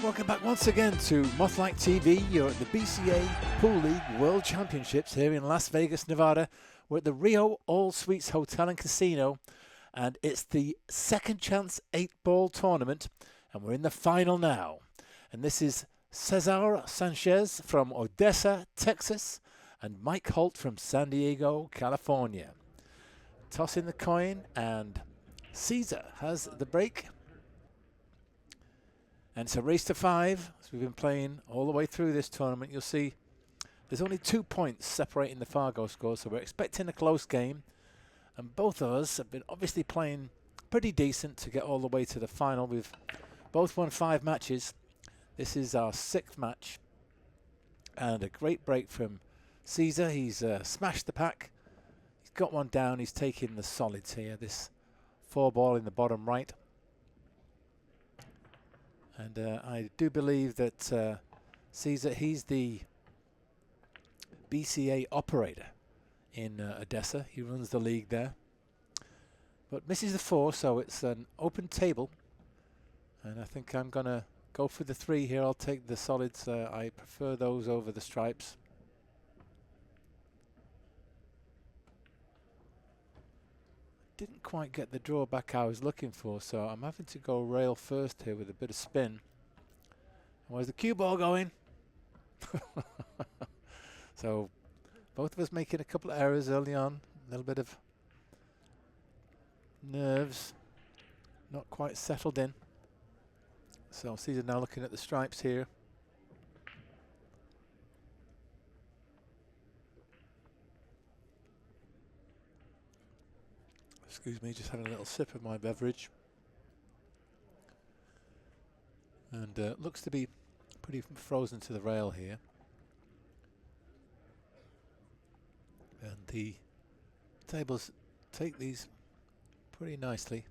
Welcome back once again to Mothlight TV. You're at the BCA Pool League World Championships here in Las Vegas, Nevada. We're at the Rio All Suites Hotel and Casino, and it's the Second Chance 8-Ball tournament, and we're in the final now. And this is Cesar Sanchez from Odessa, Texas, and Mike Holt from San Diego, California. Toss in the coin, and Cesar has the break. And it's a race to 5, as we've been playing all the way through this tournament. You'll see there's only 2 points separating the Fargo score, so we're expecting a close game. And both of us have been obviously playing pretty decent to get all the way to the final. We've both won 5 matches. This is our 6th match. And a great break from Cesar. He's smashed the pack. He's got one down. He's taking the solids here. This 4-ball in the bottom right. And I do believe that Cesar, he's the BCA operator in Odessa. He runs the league there. But misses the 4, so it's an open table. And I think I'm going to go for the 3 here. I'll take the solids. I prefer those over the stripes. Didn't quite get the drawback I was looking for, so I'm having to go rail first here with a bit of spin. Where's the cue ball going? So both of us making a couple of errors early on, a little bit of nerves, not quite settled in. So Cesar now looking at the stripes here. Excuse me, just having a little sip of my beverage. And looks to be pretty frozen to the rail here. And the tables take these pretty nicely.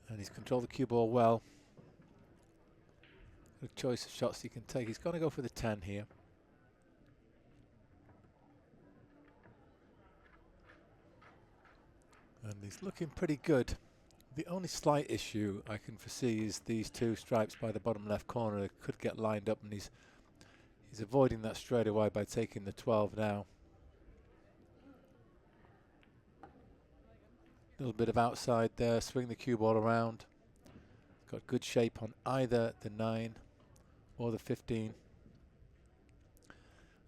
And he's controlled the cue ball well. Good choice of shots he can take. He's going to go for the 10 here. And he's looking pretty good. The only slight issue I can foresee is these 2 stripes by the bottom left corner could get lined up, and he's avoiding that straight away by taking the 12 now. A little bit of outside there, swing the cue ball around. Got good shape on either the 9 or the 15.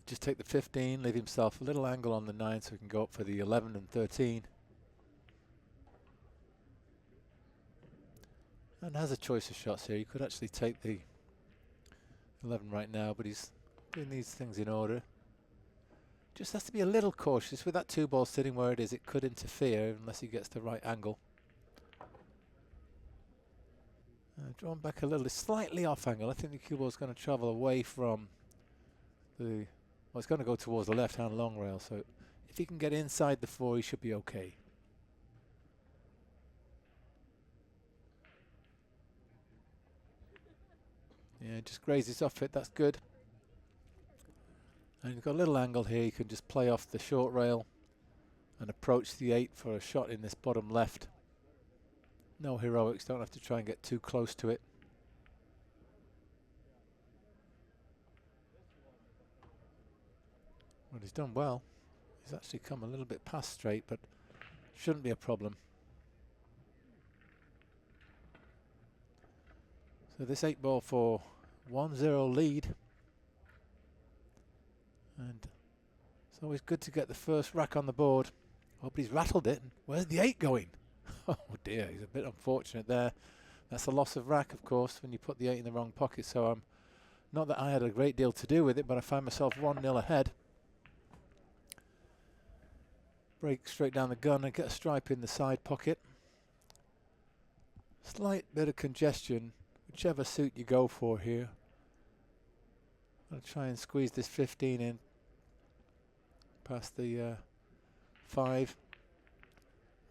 Just take the 15, leave himself a little angle on the 9 so he can go up for the 11 and 13. And has a choice of shots here. You could actually take the 11 right now, but he's doing these things in order. Just has to be a little cautious with that 2-ball sitting where it is. It could interfere unless he gets the right angle. Drawn back a little, slightly off angle. I think the cue ball is going to travel away from the, well, it's going to go towards the left-hand long rail. So if he can get inside the 4, he should be okay. Yeah, just grazes off it, that's good. And you've got a little angle here, you can just play off the short rail and approach the 8 for a shot in this bottom left. No heroics, don't have to try and get too close to it. Well, he's done well. He's actually come a little bit past straight, but shouldn't be a problem. So this 8-ball for 1-0 lead. And it's always good to get the first rack on the board. Oh, but he's rattled it. Where's the 8 going? Oh dear, he's a bit unfortunate there. That's a loss of rack, of course, when you put the 8 in the wrong pocket. So not that I had a great deal to do with it, but I found myself 1-0 ahead. Break straight down the gun and get a stripe in the side pocket. Slight bit of congestion, whichever suit you go for here. I'll try and squeeze this 15 in past the 5.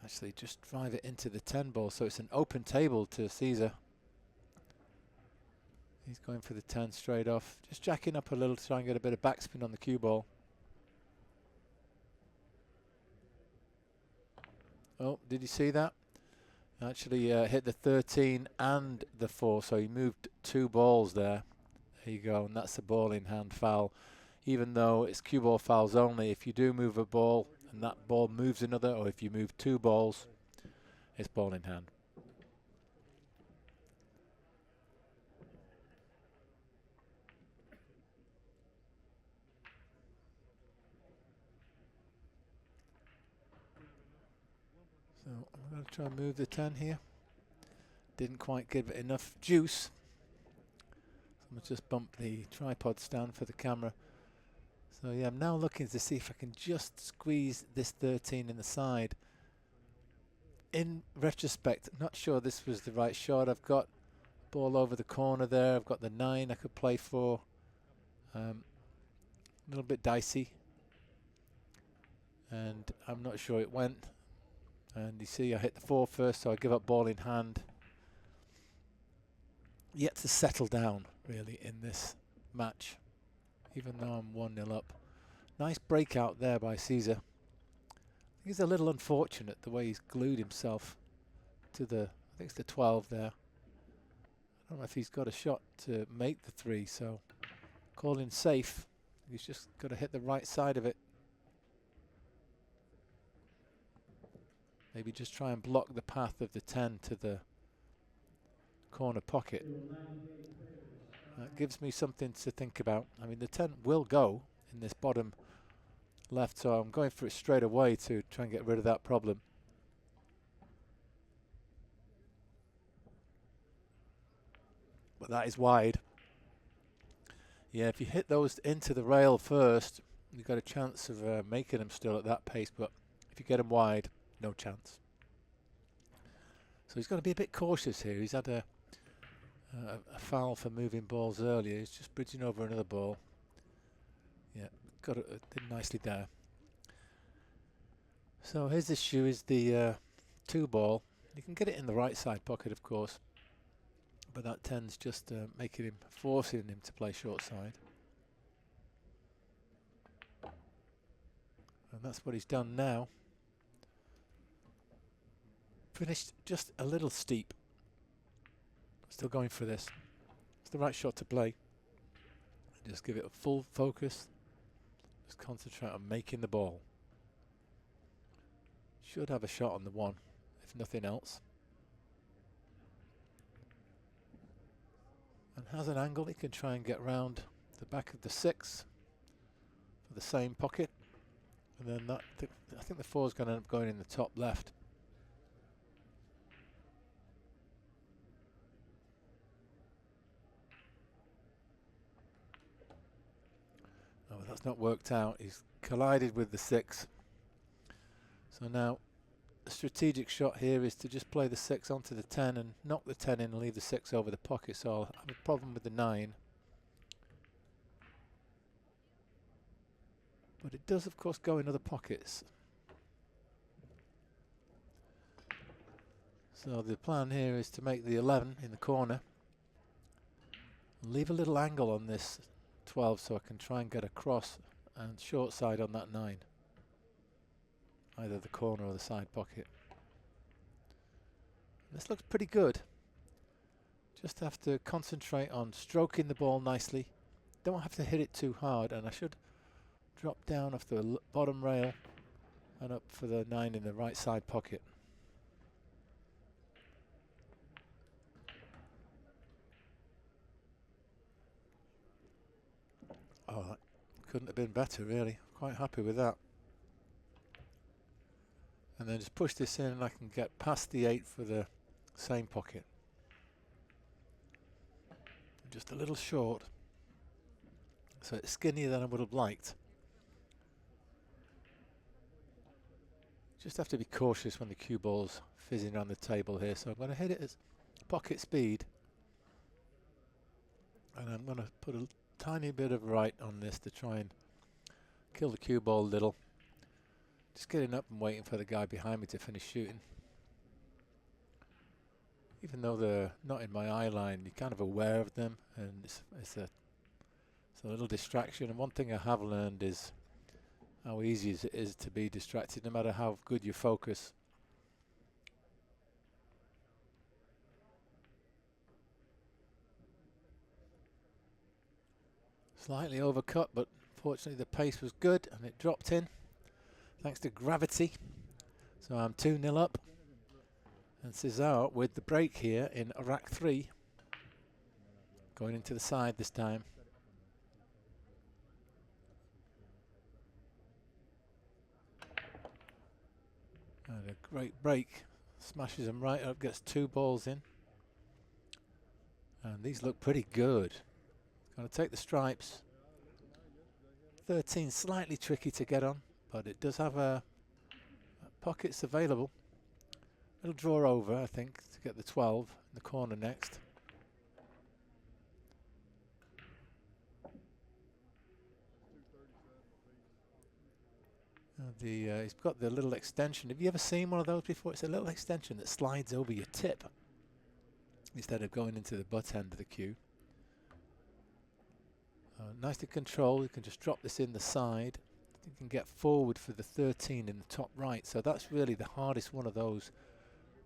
Actually, just drive it into the 10-ball, so it's an open table to Cesar. He's going for the 10 straight off. Just jacking up a little to try and get a bit of backspin on the cue ball. Oh, did you see that? Actually hit the 13 and the 4, so he moved 2 balls there. There you go, and that's a ball in hand foul. Even though it's cue ball fouls only, if you do move a ball and that ball moves another, or if you move 2 balls, it's ball in hand. So I'm going to try and move the 10 here. Didn't quite give it enough juice. So I'm going to just bump the tripod stand for the camera. So yeah, I'm now looking to see if I can just squeeze this 13 in the side. In retrospect, not sure this was the right shot. I've got ball over the corner there. I've got the 9 I could play for. A little bit dicey. And I'm not sure it went. And you see I hit the 4 first, so I give up ball in hand. Yet to settle down, really, in this match, even though I'm 1-0 up. Nice breakout there by Cesar. He's a little unfortunate the way he's glued himself to the, I think it's the 12 there. I don't know if he's got a shot to make the 3, so calling safe. He's just got to hit the right side of it. Maybe just try and block the path of the 10 to the corner pocket. That gives me something to think about. I mean, the 10 will go in this bottom left, so I'm going for it straight away to try and get rid of that problem. But that is wide. Yeah, if you hit those into the rail first, you've got a chance of making them still at that pace, but if you get them wide, no chance. So he's got to be a bit cautious here. He's had a foul for moving balls earlier. He's just bridging over another ball. Yeah, got it did nicely there. So his issue is the 2 ball. You can get it in the right side pocket, of course, but that 10's just making him, forcing him to play short side. And that's what he's done now. Finished just a little steep. Still going for this. It's the right shot to play. Just give it a full focus. Just concentrate on making the ball. Should have a shot on the 1, if nothing else. And has an angle. He can try and get round the back of the 6 for the same pocket. And then that I think the 4 is going to end up going in the top left. Oh, that's not worked out. He's collided with the 6. So now the strategic shot here is to just play the 6 onto the 10 and knock the 10 in and leave the 6 over the pocket. So I'll have a problem with the 9. But it does, of course, go in other pockets. So the plan here is to make the 11 in the corner. Leave a little angle on this 12 so I can try and get across and short side on that 9. Either the corner or the side pocket. This looks pretty good. Just have to concentrate on stroking the ball nicely. Don't have to hit it too hard, and I should drop down off the bottom rail and up for the 9 in the right side pocket. Oh, that couldn't have been better, really. Quite happy with that. And then just push this in and I can get past the 8 for the same pocket. Just a little short. So it's skinnier than I would have liked. Just have to be cautious when the cue ball's fizzing around the table here. So I'm going to hit it at pocket speed. And I'm going to put a tiny bit of right on this to try and kill the cue ball a little. Just getting up and waiting for the guy behind me to finish shooting. Even though they're not in my eye line, you're kind of aware of them, and it's a little distraction. And one thing I have learned is how easy it is to be distracted, no matter how good you focus. Slightly overcut, but fortunately the pace was good and it dropped in thanks to gravity. So I'm 2-0 up. And Cesar with the break here in rack 3. Going into the side this time. And a great break. Smashes them right up, gets 2 balls in. And these look pretty good. Going to take the stripes. 13 slightly tricky to get on, but it does have pockets available. It'll draw over, I think, to get the 12 in the corner next. He's got the little extension. Have you ever seen one of those before? It's a little extension that slides over your tip instead of going into the butt end of the cue. Nice to control. You can just drop this in the side. You can get forward for the 13 in the top right. So that's really the hardest one of those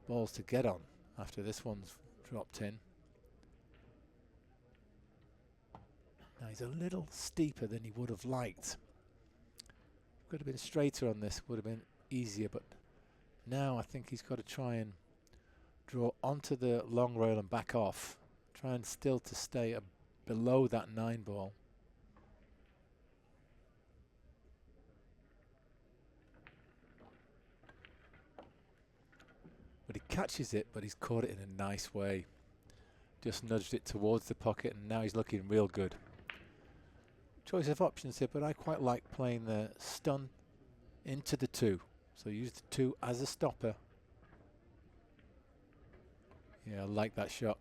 balls to get on after this one's dropped in. Now he's a little steeper than he would have liked. Could have been straighter on this, would have been easier, but now I think he's got to try and draw onto the long rail and back off. Try and still to stay below that 9 ball. But he catches it, but he's caught it in a nice way. Just nudged it towards the pocket, and now he's looking real good. Choice of options here, but I quite like playing the stun into the 2. So use the 2 as a stopper. Yeah, I like that shot.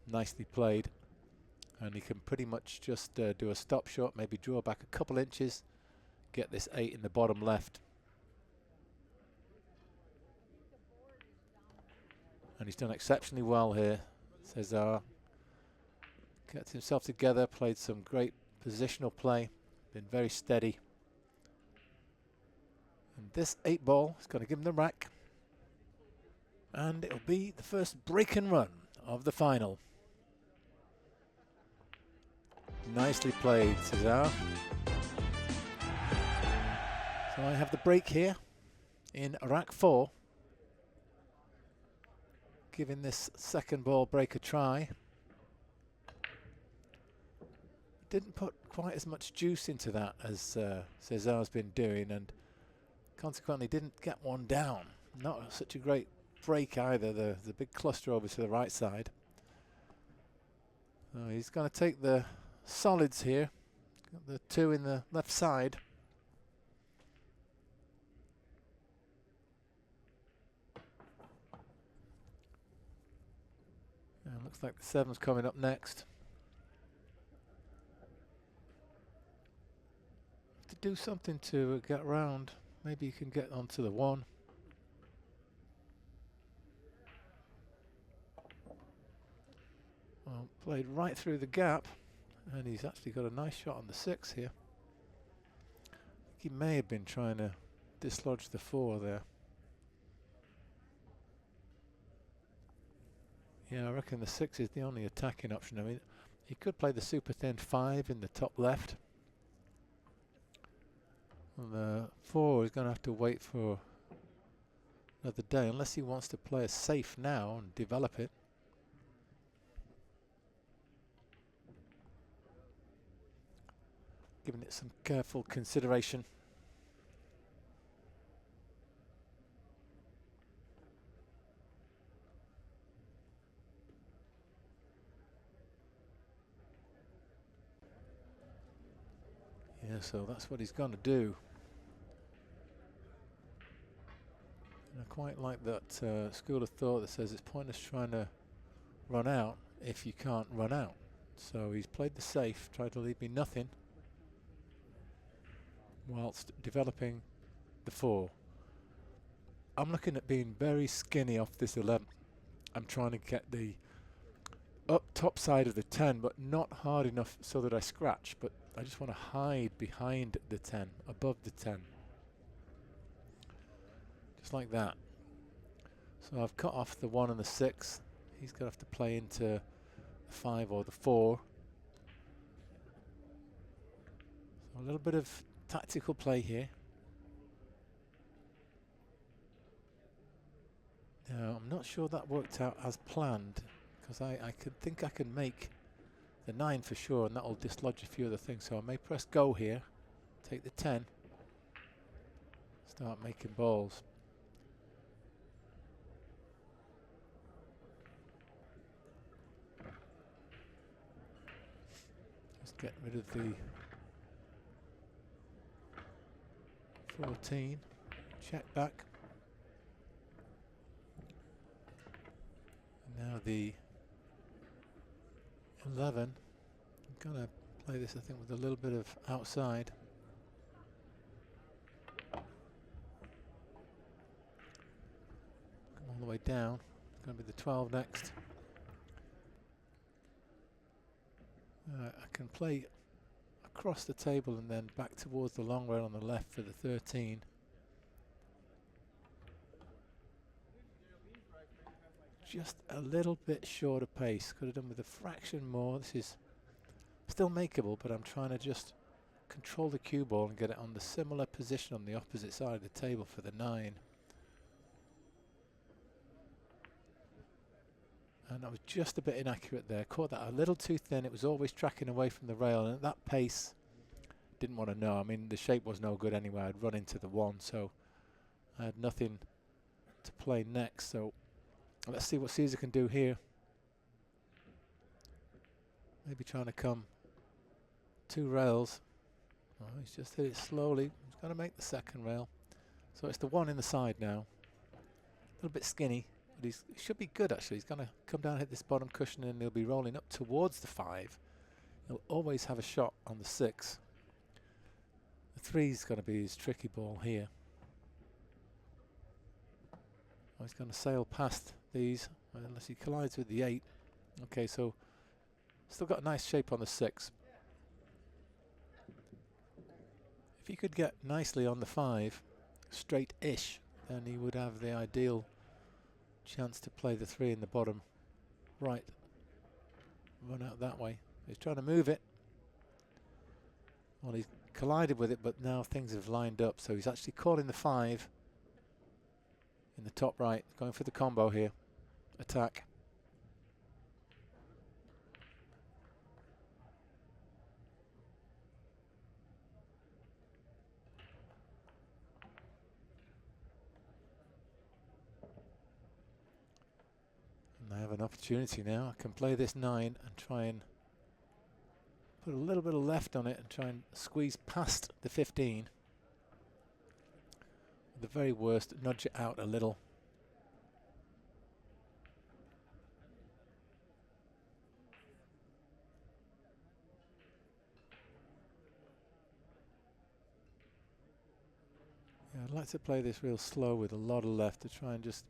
Nicely played. And he can pretty much just do a stop shot, maybe draw back a couple inches, get this 8 in the bottom left. And he's done exceptionally well here. Cesar gets himself together, played some great positional play, been very steady. And this 8 ball is going to give him the rack. And it'll be the first break and run of the final. Nicely played, Cesar. So I have the break here in rack 4. Giving this second ball break a try. Didn't put quite as much juice into that as Cesar's been doing, and consequently didn't get one down. Not such a great break either, the big cluster over to the right side. He's going to take the solids here. Got the 2 in the left side. And looks like the 7's coming up next. To do something to get around. Maybe you can get onto the 1. Well, played right through the gap, and he's actually got a nice shot on the 6 here. I think he may have been trying to dislodge the 4 there. Yeah, I reckon the 6 is the only attacking option. I mean, he could play the super thin 5 in the top left. And the 4 is going to have to wait for another day, unless he wants to play a safe now and develop it. Giving it some careful consideration. Yeah, so that's what he's going to do. And I quite like that school of thought that says it's pointless trying to run out if you can't run out. So he's played the safe, tried to leave me nothing, whilst developing the 4. I'm looking at being very skinny off this 11. I'm trying to get the up top side of the 10, but not hard enough so that I scratch, but I just want to hide behind the 10, above the 10. Just like that. So I've cut off the 1 and the 6. He's going to have to play into the 5 or the 4. So a little bit of tactical play here. Now, I'm not sure that worked out as planned, because I think I can make the 9 for sure, and that'll dislodge a few other things. So I may press go here, take the 10, start making balls. Just get rid of the 14, check back. And now the 11. I'm gonna play this, I think, with a little bit of outside. Come all the way down. It's gonna be the 12 next. I can play across the table and then back towards the long rail on the left for the 13. Just a little bit short of pace. Could have done with a fraction more. This is still makeable, but I'm trying to just control the cue ball and get it on the similar position on the opposite side of the table for the 9. And I was just a bit inaccurate there. Caught that a little too thin. It was always tracking away from the rail, and at that pace, didn't want to know. I mean, the shape was no good anyway. I'd run into the 1, so I had nothing to play next. So let's see what Cesar can do here. Maybe trying to come 2 rails. Oh, he's just hit it slowly. He's going to make the second rail. So it's the 1 in the side now. A little bit skinny, but he should be good actually. He's going to come down, hit this bottom cushion, and he'll be rolling up towards the 5. He'll always have a shot on the 6. The 3 is going to be his tricky ball here. Oh, he's going to sail past these unless he collides with the 8. Okay, so still got a nice shape on the 6. If he could get nicely on the 5, straight-ish, then he would have the ideal chance to play the 3 in the bottom right. Run out that way. He's trying to move it. Well, he's collided with it, but now things have lined up, so he's actually calling the 5 in the top right, going for the combo here. Attack. And I have an opportunity now. I can play this 9 and try and put a little bit of left on it and try and squeeze past the 15. At the very worst, nudge it out a little. Yeah, I'd like to play this real slow with a lot of left to try and just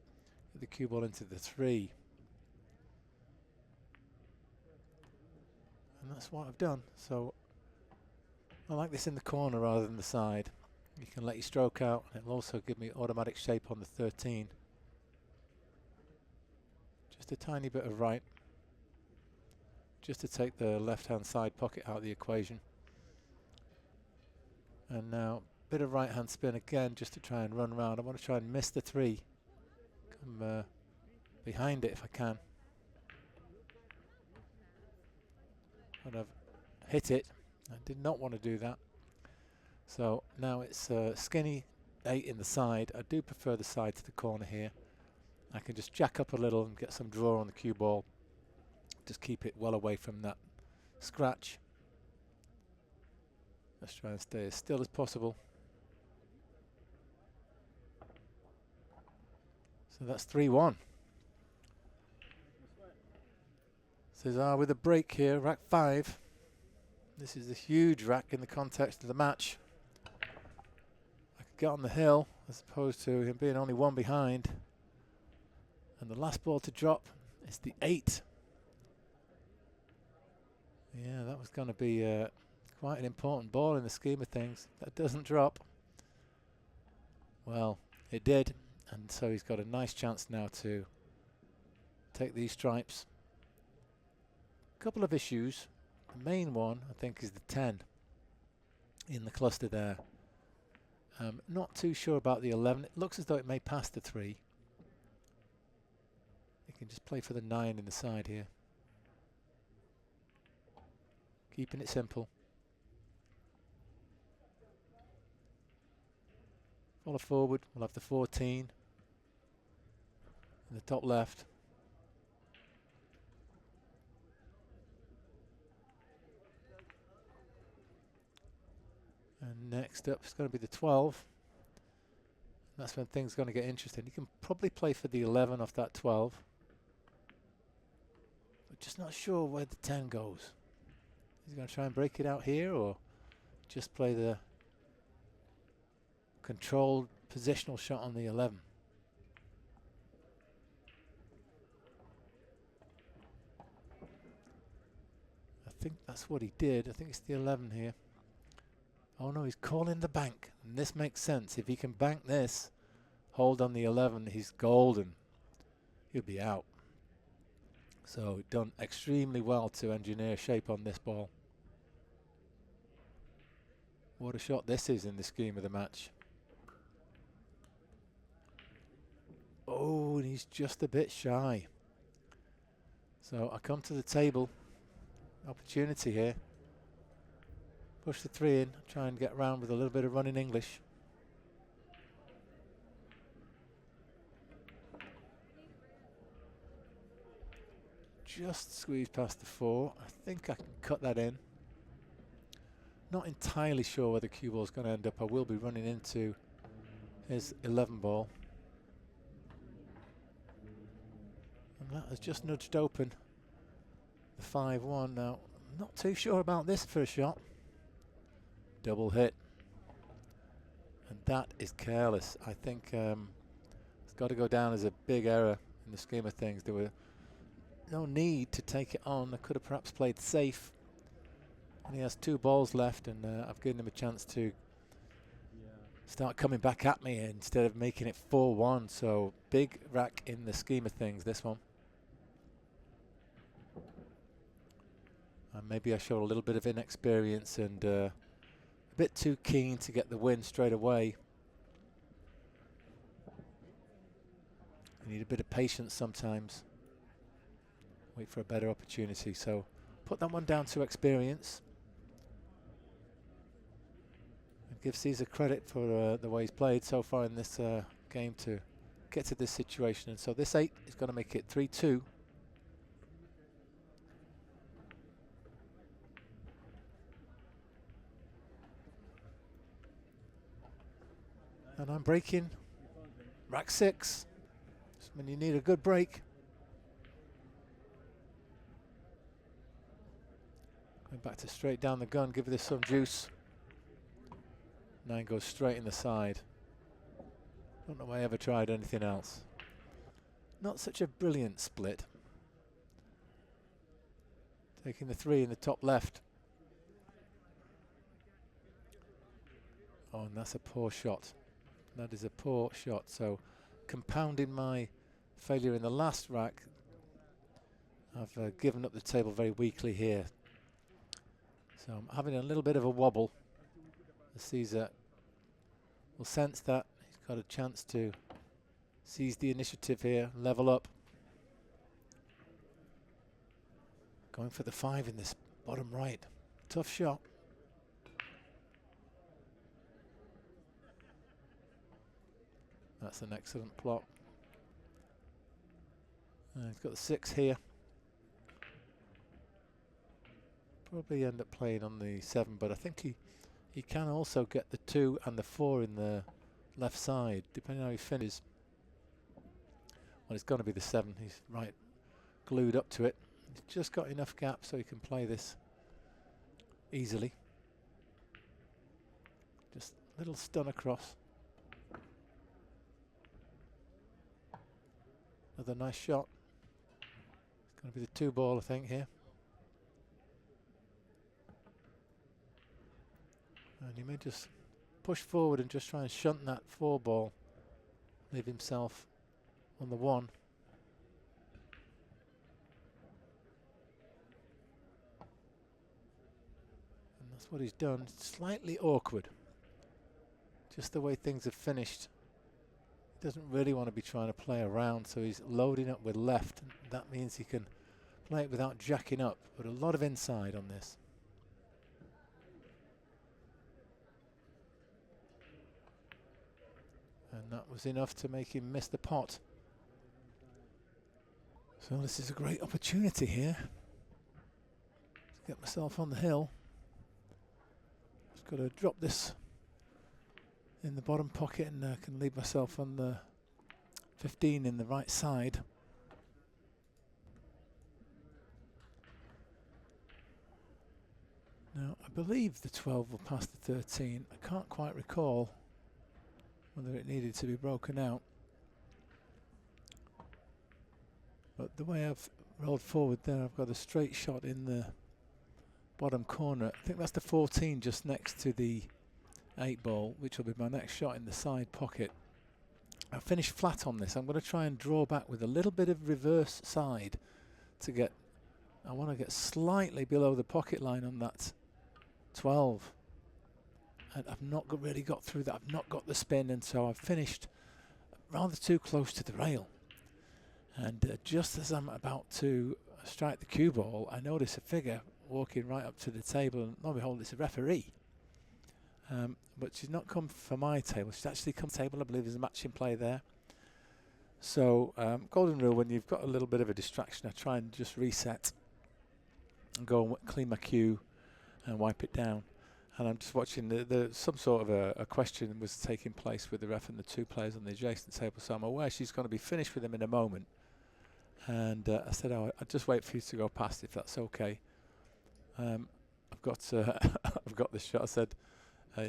get the cue ball into the 3. And that's what I've done. So I like this in the corner rather than the side. You can let your stroke out, and it'll also give me automatic shape on the 13. Just a tiny bit of right, just to take the left-hand side pocket out of the equation. And now a bit of right-hand spin again, just to try and run around. I want to try and miss the 3. Come behind it if I can. But I've hit it. I did not want to do that. So now it's skinny 8 in the side. I do prefer the side to the corner here. I can just jack up a little and get some draw on the cue ball. Just keep it well away from that scratch. Let's try and stay as still as possible. So that's 3-1. Cesar with a break here, rack 5. This is a huge rack in the context of the match. I could get on the hill as opposed to him being only 1 behind. And the last ball to drop is the 8. Yeah, that was going to be quite an important ball in the scheme of things. That doesn't drop. Well, it did, and so he's got a nice chance now to take these stripes. A couple of issues. The main one, I think, is the 10. in the cluster there. Not too sure about the 11. It looks as though it may pass the 3. You can just play for the 9 in the side here. Keeping it simple. Follow forward, we'll have the 14 in the top left. And next up is going to be the 12. That's when things are going to get interesting. You can probably play for the 11 off that 12. But just not sure where the 10 goes. Is he going to try and break it out here, or just play the controlled positional shot on the 11? I think that's what he did. I think it's the 11 here. Oh no, he's calling the bank, and this makes sense. If he can bank this, hold on the 11, he's golden. He'll be out. So done extremely well to engineer shape on this ball. What a shot this is in the scheme of the match. Oh, and he's just a bit shy. So I come to the table. Opportunity here. Push the 3 in, try and get round with a little bit of running English. Just squeeze past the 4. I think I can cut that in. Not entirely sure where the cue ball is going to end up. I will be running into his 11 ball. And that has just nudged open the 5-1. Now, I'm not too sure about this first shot. Double hit. And that is careless. I think it's got to go down as a big error in the scheme of things. There were no need to take it on. I could have perhaps played safe. And he has 2 balls left, and I've given him a chance to start coming back at me instead of making it 4-1. So big rack in the scheme of things, this one. And maybe I showed a little bit of inexperience and a bit too keen to get the win straight away. You need a bit of patience sometimes. Wait for a better opportunity. So put that one down to experience. And give Cesar credit for the way he's played so far in this game to get to this situation. And so this 8 is going to make it 3-2. And I'm breaking rack 6. That's when you need a good break. Going back to straight down the gun, give this some juice. 9 goes straight in the side. Don't know if I ever tried anything else. Not such a brilliant split. Taking the 3 in the top left. Oh, and that's a poor shot. That is a poor shot. So compounding my failure in the last rack, I've given up the table very weakly here. So I'm having a little bit of a wobble. Cesar will sense that. He's got a chance to seize the initiative here, level up. Going for the 5 in this bottom right. Tough shot. That's an excellent plot. He's got the 6 here. Probably end up playing on the 7, but I think he can also get the 2 and the 4 in the left side, depending on how he finishes. Well, it's going to be the 7. He's right glued up to it. He's just got enough gap so he can play this easily. Just a little stun across. Another nice shot. It's going to be the 2 ball, I think, here. And he may just push forward and just try and shunt that 4 ball. Leave himself on the 1. And That's what he's done. Slightly awkward. Just the way things have finished. He doesn't really want to be trying to play around, so he's loading up with left. And that means he can play it without jacking up, but a lot of inside on this. And that was enough to make him miss the pot. So this is a great opportunity here to get myself on the hill. Just got to drop this in the bottom pocket, and I can leave myself on the 15 in the right side. Now, I believe the 12 will pass the 13. I can't quite recall whether it needed to be broken out. But the way I've rolled forward there, I've got a straight shot in the bottom corner. I think that's the 14 just next to the 8 ball, which will be my next shot in the side pocket. I finished flat on this. I'm going to try and draw back with a little bit of reverse side to get, I want to get slightly below the pocket line on that 12. And I've not really got through that. I've not got the spin, and so I've finished rather too close to the rail. And just as I'm about to strike the cue ball, I notice a figure walking right up to the table, and lo and behold, it's a referee. But she's not come for my table. She's actually come to the table. I believe there's a match in play there. So golden rule, when you've got a little bit of a distraction, I try and just reset and go and clean my cue and wipe it down. And I'm just watching some sort of a question was taking place with the ref and the 2 players on the adjacent table. So I'm aware she's going to be finished with them in a moment. And I said, oh, I'll just wait for you to go past if that's okay. I've got I've got this shot. I said,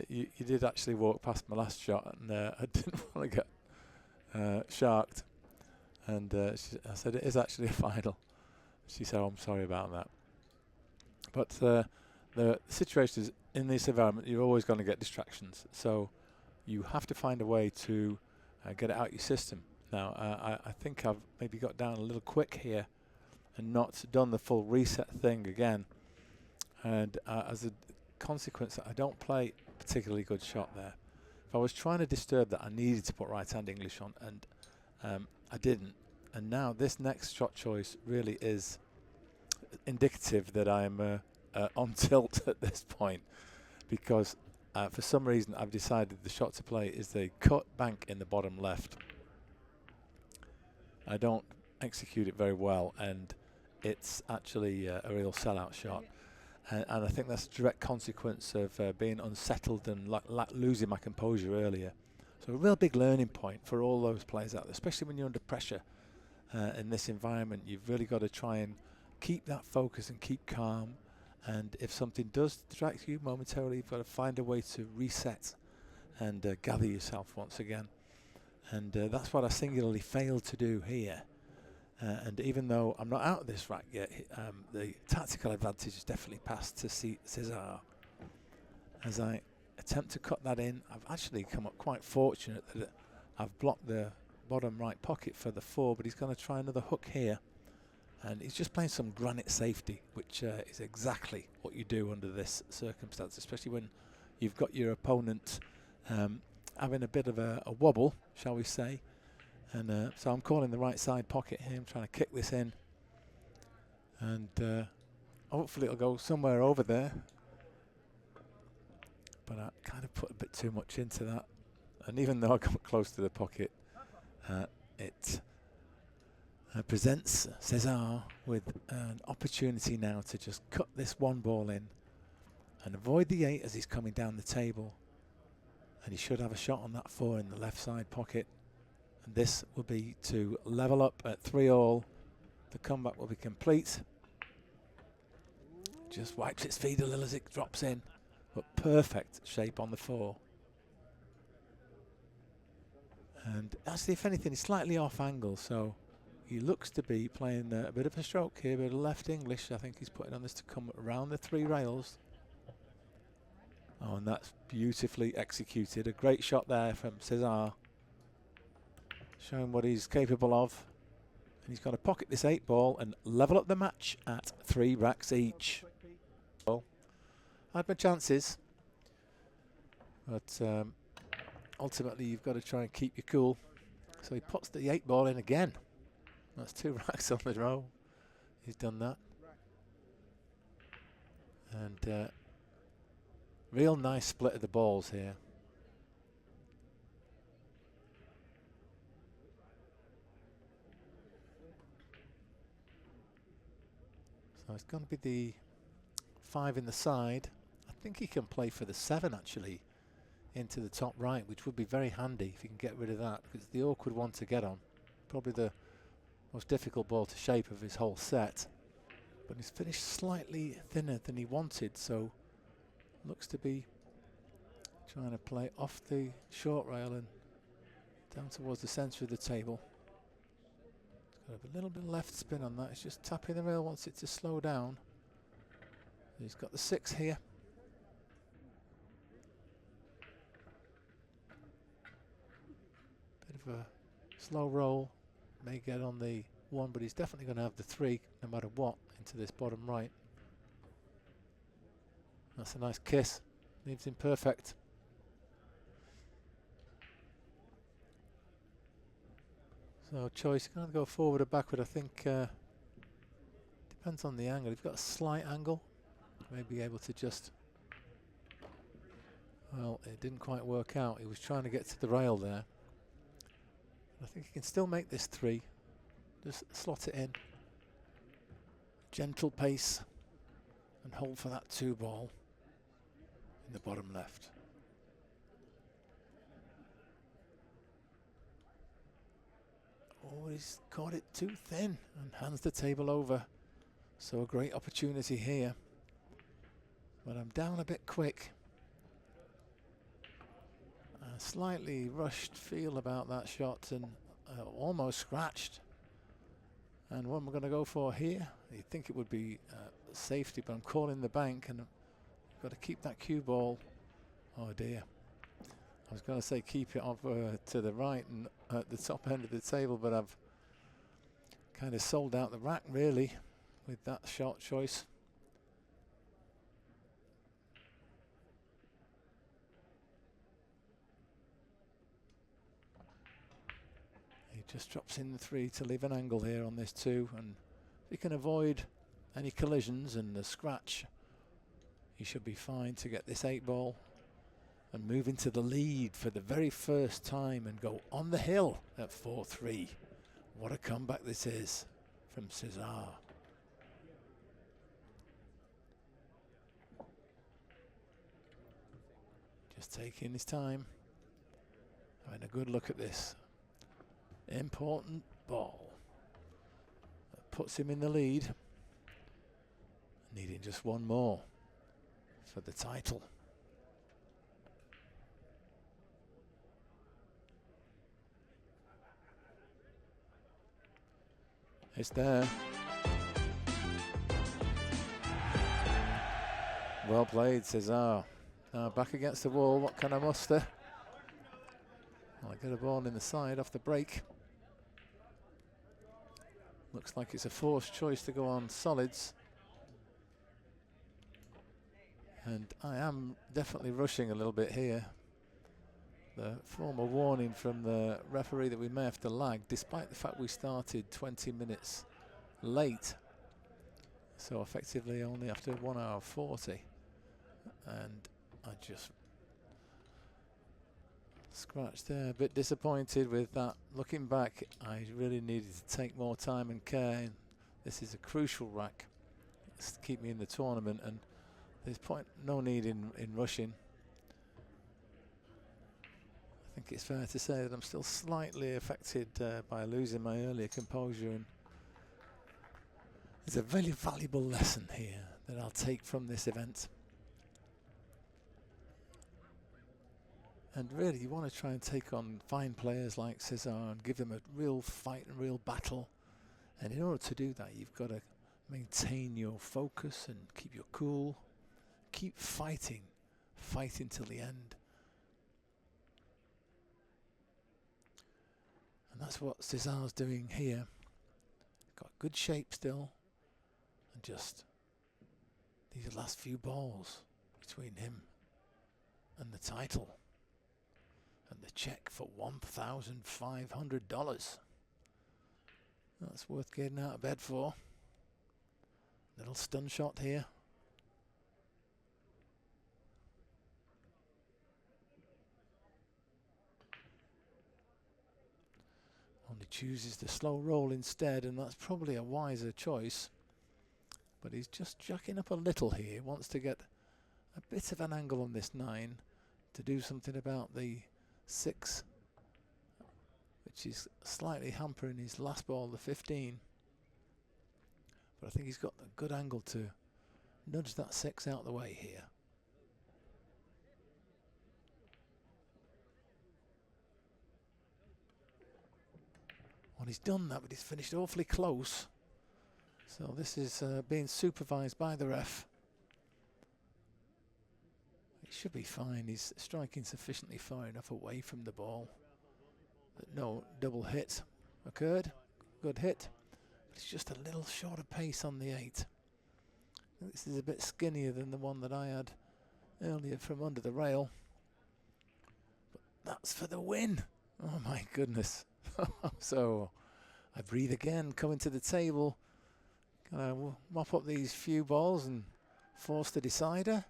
you did actually walk past my last shot, and I didn't want to get sharked. And I said, it is actually a final. She said, oh, I'm sorry about that. But the situation is, in this environment, you're always going to get distractions. So you have to find a way to get it out your system. Now, I think I've maybe got down a little quick here and not done the full reset thing again. And as a consequence, I don't play a particularly good shot there. If I was trying to disturb that, I needed to put right-hand English on, and I didn't. And now this next shot choice really is indicative that I'm on tilt at this point, because for some reason I've decided the shot to play is the cut bank in the bottom left. I don't execute it very well, and it's actually a real sellout shot. And I think that's a direct consequence of being unsettled and losing my composure earlier. So a real big learning point for all those players out there, especially when you're under pressure in this environment. You've really got to try and keep that focus and keep calm. And if something does distract you momentarily, you've got to find a way to reset and gather yourself once again. And that's what I singularly failed to do here. And even though I'm not out of this rack yet, the tactical advantage is definitely passed to Cesar. As I attempt to cut that in, I've actually come up quite fortunate that I've blocked the bottom right pocket for the 4, but he's going to try another hook here. And he's just playing some granite safety, which is exactly what you do under this circumstance, especially when you've got your opponent having a bit of a wobble, shall we say. And so I'm calling the right side pocket here. I'm trying to kick this in. And hopefully it'll go somewhere over there. But I kind of put a bit too much into that. And even though I got close to the pocket, it presents Cesar with an opportunity now to just cut this 1 ball in and avoid the 8 as he's coming down the table. And he should have a shot on that 4 in the left side pocket. And this will be to level up at 3-all. The comeback will be complete. Just wipes its feet a little as it drops in, but perfect shape on the 4. And actually, if anything, he's slightly off angle, so he looks to be playing a bit of a stroke here, a bit of left English. I think he's putting on this to come around the 3 rails. Oh, and that's beautifully executed. A great shot there from Cesar, showing what he's capable of. And he's going to pocket this 8 ball and level up the match at 3 racks each. had my chances, but ultimately you've got to try and keep your cool. So he puts the 8 ball in again. That's 2 racks on the row. He's done that. And real nice split of the balls here. So it's going to be the 5 in the side. I think he can play for the 7 actually into the top right, which would be very handy if you can get rid of that, because it's the awkward one to get on. Probably the most difficult ball to shape of his whole set. But he's finished slightly thinner than he wanted, so looks to be trying to play off the short rail and down towards the centre of the table. He's got a little bit left spin on that. He's just tapping the rail, wants it to slow down. He's got the 6 here. Bit of a slow roll. May get on the 1, but he's definitely going to have the 3 no matter what into this bottom right. That's a nice kiss. Leaves him perfect. So choice, going to go forward or backward. I think depends on the angle. If you've got a slight angle, may be able to just. Well, it didn't quite work out. He was trying to get to the rail there. I think he can still make this 3. Just slot it in. Gentle pace and hold for that 2 ball in the bottom left. Oh, he's caught it too thin and hands the table over. So a great opportunity here. But I'm down a bit quick. A slightly rushed feel about that shot and almost scratched. And what I'm going to go for here, you'd think it would be safety, but I'm calling the bank and I've got to keep that cue ball. Oh dear. I was going to say keep it off to the right and at the top end of the table, but I've kind of sold out the rack really with that shot choice. He just drops in the 3 to leave an angle here on this 2, and if he can avoid any collisions and the scratch, he should be fine to get this 8 ball and move into the lead for the very first time and go on the hill at 4-3. What a comeback this is from Cesar. Just taking his time, having a good look at this important ball that puts him in the lead, needing just 1 more for the title. It's there. Well played, Cesar. Now back against the wall. What can I muster? Well, I get a ball in the side off the break. Looks like it's a forced choice to go on solids. And I am definitely rushing a little bit here. The formal warning from the referee that we may have to lag, despite the fact we started 20 minutes late. So effectively only after 1 hour 40. And I just scratched there. A bit disappointed with that. Looking back, I really needed to take more time and care. This is a crucial rack to keep me in the tournament, and there's no need in rushing. I think it's fair to say that I'm still slightly affected by losing my earlier composure, and there's a very valuable lesson here that I'll take from this event. And really, you want to try and take on fine players like Cesar and give them a real fight and real battle. And in order to do that, you've got to maintain your focus and keep your cool. Keep fighting till the end. And that's what Cesar's doing here. Got good shape still. And just these last few balls. between him and the title. And the check for $1,500. That's worth getting out of bed for. Little stun shot here. Only chooses the slow roll instead, and that's probably a wiser choice. But he's just jacking up a little here. Wants to get a bit of an angle on this 9 to do something about the 6, which is slightly hampering his last ball, the 15. But I think he's got a good angle to nudge that 6 out of the way here. Well, he's done that, but he's finished awfully close. So this is being supervised by the ref. It should be fine. He's striking sufficiently far enough away from the ball that no double hit occurred. Good hit. But it's just a little short of pace on the 8. This is a bit skinnier than the one that I had earlier from under the rail. But that's for the win. Oh my goodness. So I breathe again, coming to the table. Can I mop up these few balls and force the decider?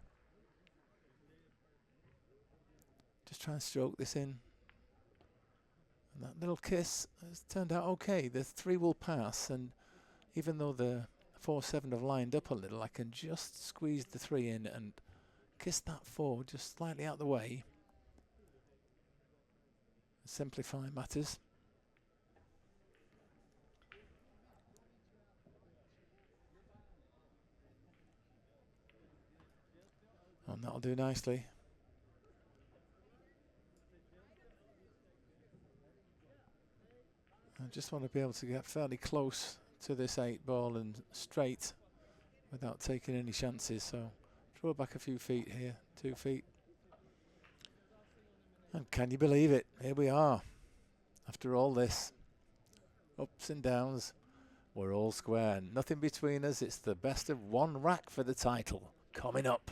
Just try and stroke this in. And that little kiss has turned out okay. The 3 will pass, and even though the 4-7 have lined up a little, I can just squeeze the 3 in and kiss that 4 just slightly out of the way. Simplify matters. And that'll do nicely. I just want to be able to get fairly close to this 8 ball and straight without taking any chances. So throw back a few feet here, 2 feet. And can you believe it? Here we are. After all this, ups and downs, we're all square. Nothing between us. It's the best of 1 rack for the title coming up.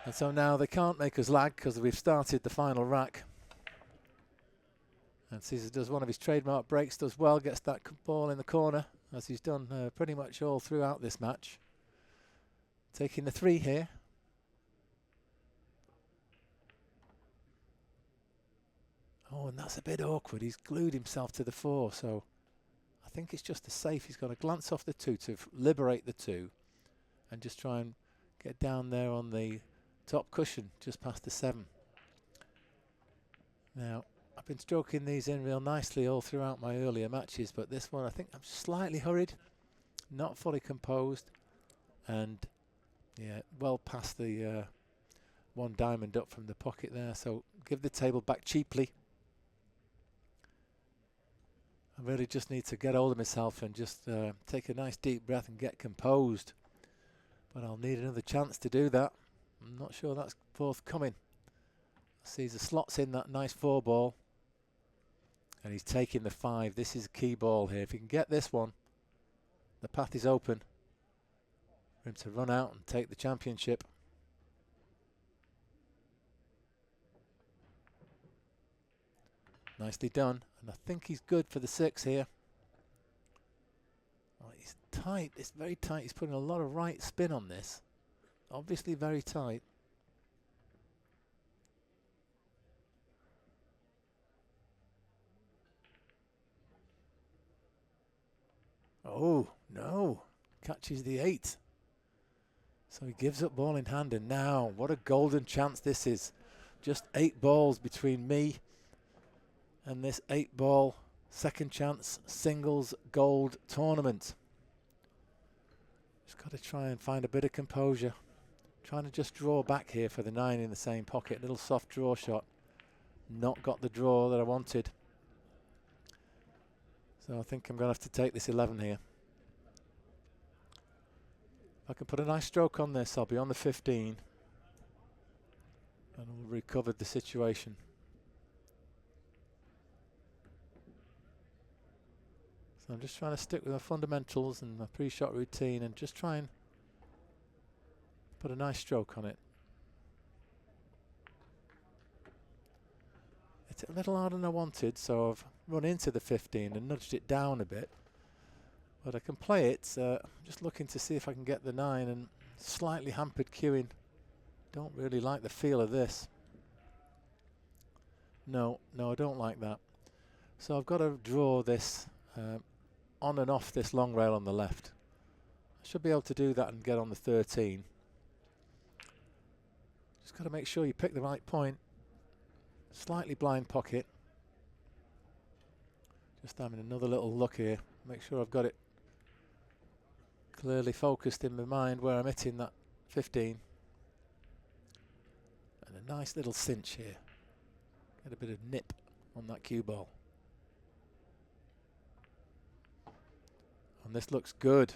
And so now they can't make us lag because we've started the final rack. And Cesar does one of his trademark breaks, does well, gets that ball in the corner, as he's done pretty much all throughout this match. Taking the 3 here. Oh, and that's a bit awkward. He's glued himself to the 4, so I think it's just a safe. He's got to glance off the 2 to liberate the 2 and just try and get down there on the top cushion just past the 7. Now, I've been stroking these in real nicely all throughout my earlier matches, but this one I think I'm slightly hurried, not fully composed, and yeah, well past the 1 diamond up from the pocket there, so give the table back cheaply. I really just need to get hold of myself and just take a nice deep breath and get composed. But I'll need another chance to do that. I'm not sure that's forthcoming. Cesar slots in that nice 4 ball. And he's taking the 5. This is a key ball here. If he can get this one, the path is open for him to run out and take the championship. Nicely done. And I think he's good for the 6 here. Oh, he's tight. It's very tight. He's putting a lot of right spin on this. Obviously very tight. Oh, no. Catches the 8. So he gives up ball in hand, and now what a golden chance this is. Just 8 balls between me and this 8 ball second chance singles gold tournament. Just got to try and find a bit of composure. Trying to just draw back here for the 9 in the same pocket. Little soft draw shot. Not got the draw that I wanted. So I think I'm going to have to take this 11 here. If I can put a nice stroke on this, I'll be on the 15. And we'll recover the situation. So I'm just trying to stick with my fundamentals and my pre-shot routine and just try and put a nice stroke on it. It's a little harder than I wanted, so I've run into the 15 and nudged it down a bit. But I can play it. I'm just looking to see if I can get the 9 and slightly hampered queuing. Don't really like the feel of this. No, I don't like that. So I've got to draw this on and off this long rail on the left. I should be able to do that and get on the 13. Just got to make sure you pick the right point. Slightly blind pocket. Just having another little look here. Make sure I've got it clearly focused in my mind where I'm hitting that 15. And a nice little cinch here. Get a bit of nip on that cue ball. And this looks good.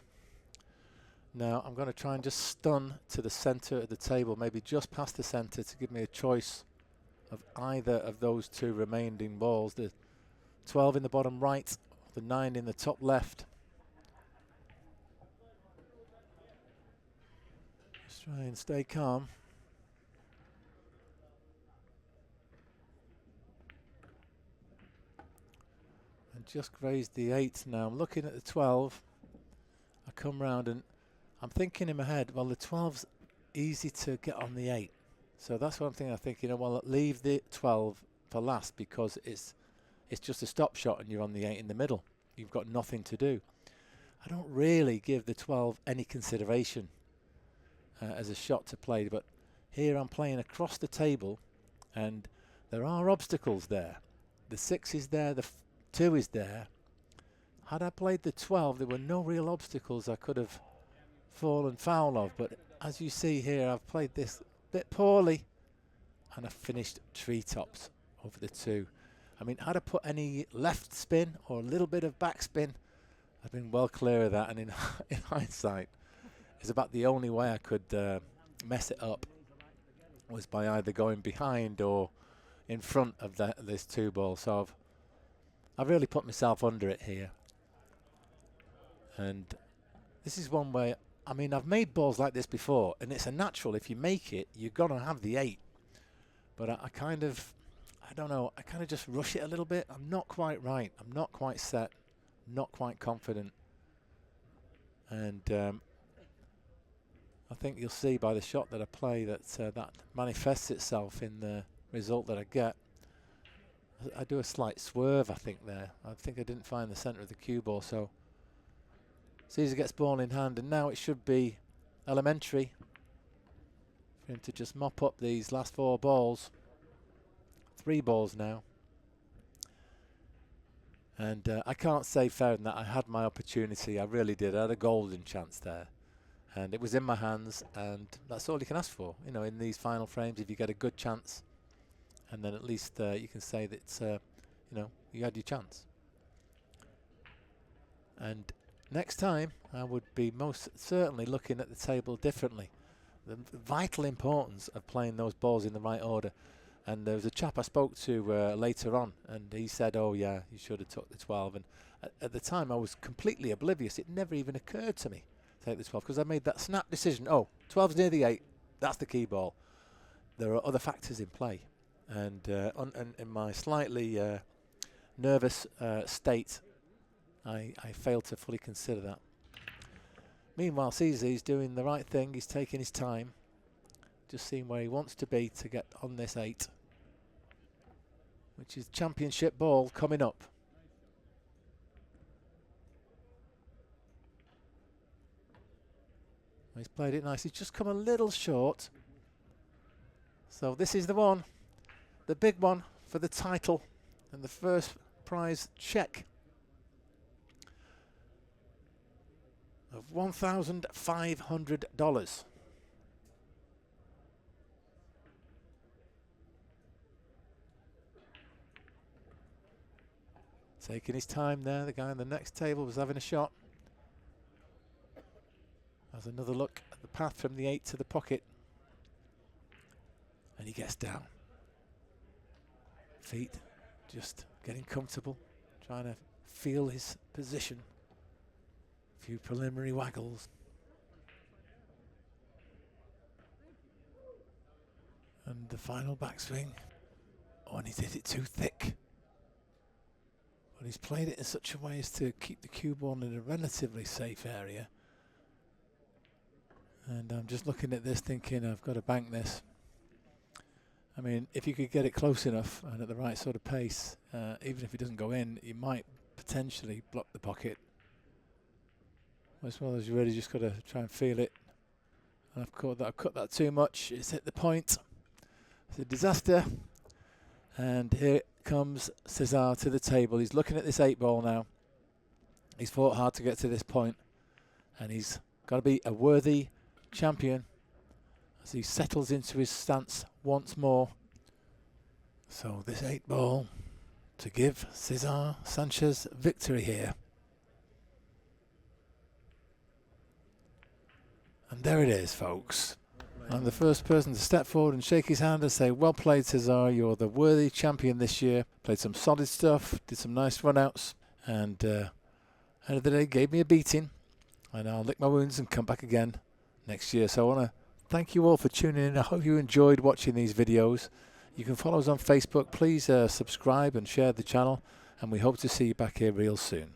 Now I'm going to try and just stun to the center of the table, maybe just past the center, to give me a choice of either of those two remaining balls. The 12 in the bottom right, the 9 in the top left. Just try and stay calm. And just grazed the 8 now. I'm looking at the 12. I come round and I'm thinking in my head, well, the 12's easy to get on the 8. So that's what I'm thinking. I'm thinking, well, leave the 12 for last because it's just a stop shot and you're on the 8 in the middle. You've got nothing to do. I don't really give the 12 any consideration as a shot to play, but here I'm playing across the table and there are obstacles there. The 6 is there, the 2 is there. Had I played the 12, there were no real obstacles I could have fallen foul of, but as you see here, I've played this bit poorly and I finished treetops over the 2. I mean, had I put any left spin or a little bit of backspin, I've been well clear of that, and in hindsight, it's about the only way I could mess it up was by either going behind or in front of this 2 ball. So I've really put myself under it here. And this is one way, I mean, I've made balls like this before, and it's a natural. If you make it, you're going to have the 8. But I kind of, I don't know, I kind of just rush it a little bit. I'm not quite right. I'm not quite set, not quite confident. And I think you'll see by the shot that I play that that manifests itself in the result that I get. I do a slight swerve, I think, there. I think I didn't find the center of the cue ball, so Cesar gets ball in hand, and now it should be elementary for him to just mop up these last 4 balls. 3 balls now. And I can't say fairer than that. I had my opportunity. I really did. I had a golden chance there. And it was in my hands, and that's all you can ask for. You know, in these final frames, if you get a good chance, and then at least you can say that, you know, you had your chance. And next time, I would be most certainly looking at the table differently. The vital importance of playing those balls in the right order. And there was a chap I spoke to later on, and he said, oh yeah, you should have took the 12. And at the time, I was completely oblivious. It never even occurred to me to take the 12, because I made that snap decision. Oh, 12's near the 8. That's the key ball. There are other factors in play. And in my slightly nervous state, I failed to fully consider that. Meanwhile, Cesar's doing the right thing. He's taking his time, just seeing where he wants to be to get on this 8, which is championship ball coming up. He's played it nice. He's just come a little short. So this is the one, the big one for the title and the first prize check of $1,500. Taking his time there. The guy on the next table was having a shot. Has another look at the path from the 8 to the pocket. And he gets down. Feet just getting comfortable. Trying to feel his position. A few preliminary waggles. And the final backswing. Oh, and he did it too thick. But he's played it in such a way as to keep the cue ball in a relatively safe area. And I'm just looking at this thinking, I've got to bank this. I mean, if you could get it close enough and at the right sort of pace, even if it doesn't go in, you might potentially block the pocket. As well as you really just got to try and feel it. And I've cut that too much. It's hit the point. It's a disaster. And here comes Cesar to the table. He's looking at this 8-ball now. He's fought hard to get to this point, and he's got to be a worthy champion as he settles into his stance once more. So this 8-ball to give Cesar Sanchez victory here. And there it is, folks. I'm the first person to step forward and shake his hand and say, well played, Cesar. You're the worthy champion this year. Played some solid stuff, did some nice run-outs, and end of the day gave me a beating. And I'll lick my wounds and come back again next year. So I want to thank you all for tuning in. I hope you enjoyed watching these videos. You can follow us on Facebook. Please subscribe and share the channel. And we hope to see you back here real soon.